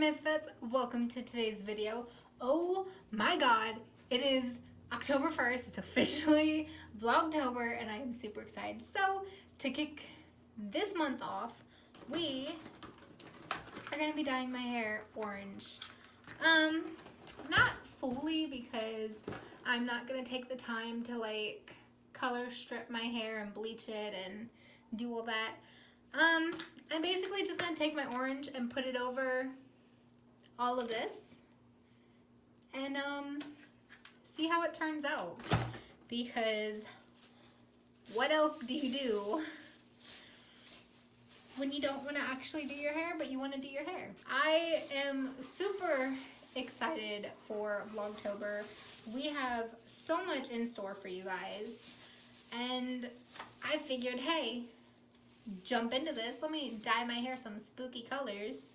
Misfits, welcome to today's video. Oh my god, it is October 1st, it's officially Vlogtober and I am super excited. So to kick this month off, we are going to be dyeing my hair orange. Not fully because I'm not going to take the time to like color strip my hair and bleach it and do all that. I'm basically just going to take my orange and put it over all of this and see how it turns out, because what else do you do when you don't want to actually do your hair but you want to do your hair? I am super excited for Vlogtober. We have so much in store for you guys and I figured, hey, jump into this, let me dye my hair some spooky colors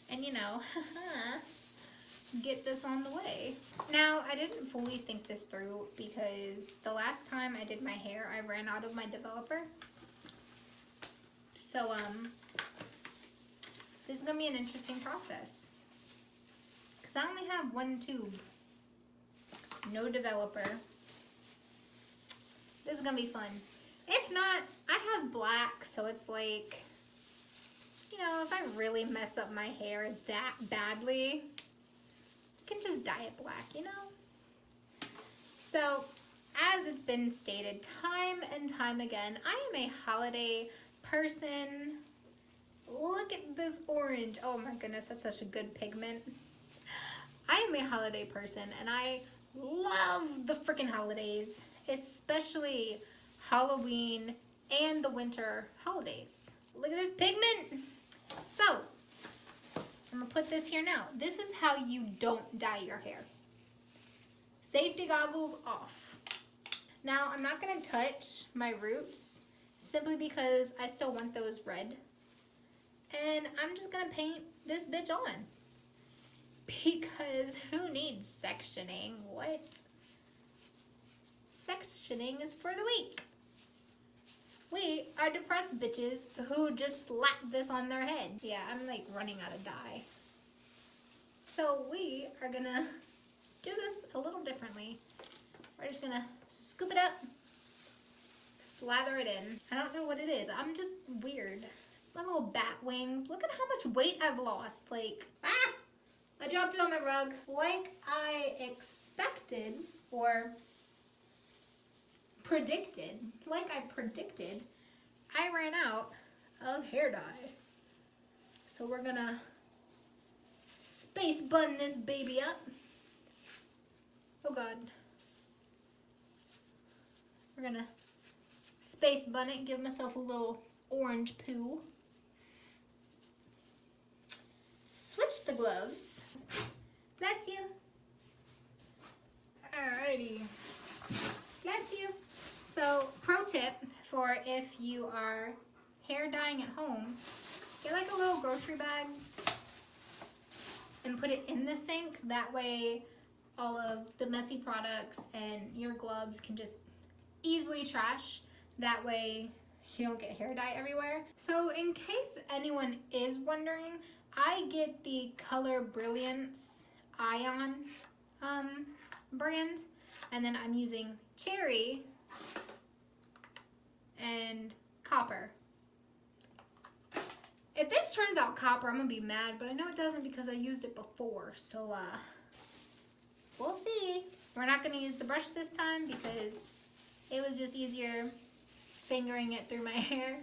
and, you know, get this on the way. Now, I didn't fully think this through because the last time I did my hair, I ran out of my developer. So, this is going to be an interesting process. Because I only have one tube. No developer. This is going to be fun. If not, I have black, so it's like, you know, if I really mess up my hair that badly, I can just dye it black, you know? So, as it's been stated time and time again, I am a holiday person. Look at this orange. Oh my goodness, that's such a good pigment. I am a holiday person, and I love the freaking holidays, especially Halloween and the winter holidays. Look at this pigment. So, I'm gonna put this here now. This is how you don't dye your hair. Safety goggles off. Now, I'm not gonna touch my roots simply because I still want those red. And I'm just gonna paint this bitch on. Because who needs sectioning? What? Sectioning is for the weak. We are depressed bitches who just slap this on their head. Yeah, I'm like running out of dye. So we are gonna do this a little differently. We're just gonna scoop it up, slather it in. I don't know what it is. I'm just weird. My little bat wings. Look at how much weight I've lost. Like, ah! I dropped it on my rug. Like I expected, or predicted, I ran out of hair dye. So we're gonna space bun this baby up. Oh God. We're gonna space bun it, give myself a little orange poo. Switch the gloves. Bless you. Alrighty. Bless you. So, pro tip for if you are hair dyeing at home, get like a little grocery bag and put it in the sink. That way all of the messy products and your gloves can just easily trash. That way you don't get hair dye everywhere. So in case anyone is wondering, I get the Color Brilliance Ion brand, and then I'm using cherry and copper. If this turns out copper, I'm gonna be mad, but I know it doesn't because I used it before, so we'll see. We're not gonna use the brush this time because it was just easier fingering it through my hair.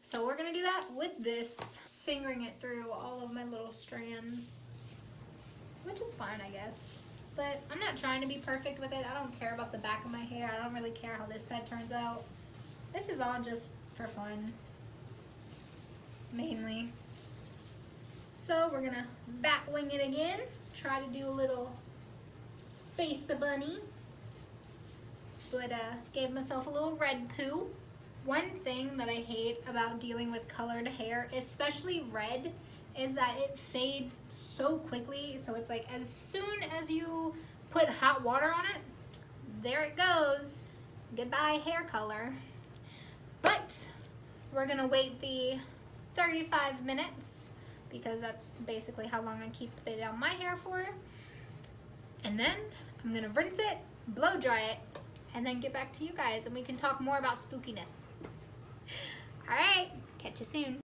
So we're gonna do that with this, fingering it through all of my little strands, which is fine, I guess. But I'm not trying to be perfect with it. I don't care about the back of my hair. I don't really care how this side turns out. This is all just for fun, mainly. So we're gonna bat wing it again. Try to do a little space bunny. But gave myself a little red poo. One thing that I hate about dealing with colored hair, especially red, is that it fades so quickly. So it's like as soon as you put hot water on it, there it goes. Goodbye hair color. But we're gonna wait the 35 minutes because that's basically how long I keep it on my hair for. And then I'm gonna rinse it, blow dry it, and then get back to you guys and we can talk more about spookiness. All right, catch you soon.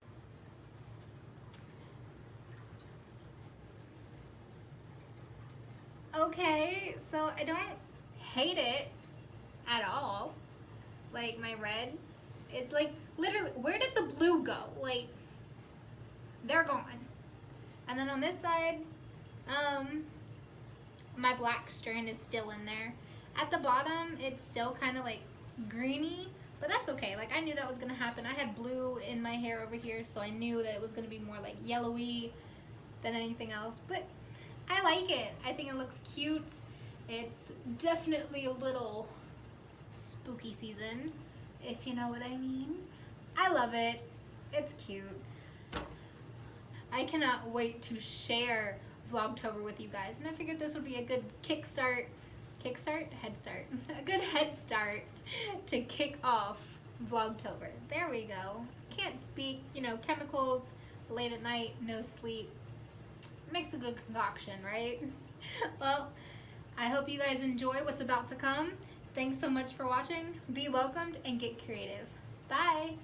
Okay, so I don't hate it at all. Like my red, it's like literally, where did the blue go? Like, they're gone. And then on this side, my black strand is still in there. At the bottom, it's still kind of like greeny, but that's okay. Like, I knew that was gonna happen. I had blue in my hair over here, so I knew that it was gonna be more like yellowy than anything else, but I like it. I think it looks cute. It's definitely a little spooky season, if you know what I mean. I love it. It's cute. I cannot wait to share Vlogtober with you guys, and I figured this would be a good head start, a good head start to kick off Vlogtober. There we go. Can't speak, you know, chemicals, late at night, no sleep. Makes a good concoction, right? Well, I hope you guys enjoy what's about to come. Thanks so much for watching. Be welcomed and get creative. Bye.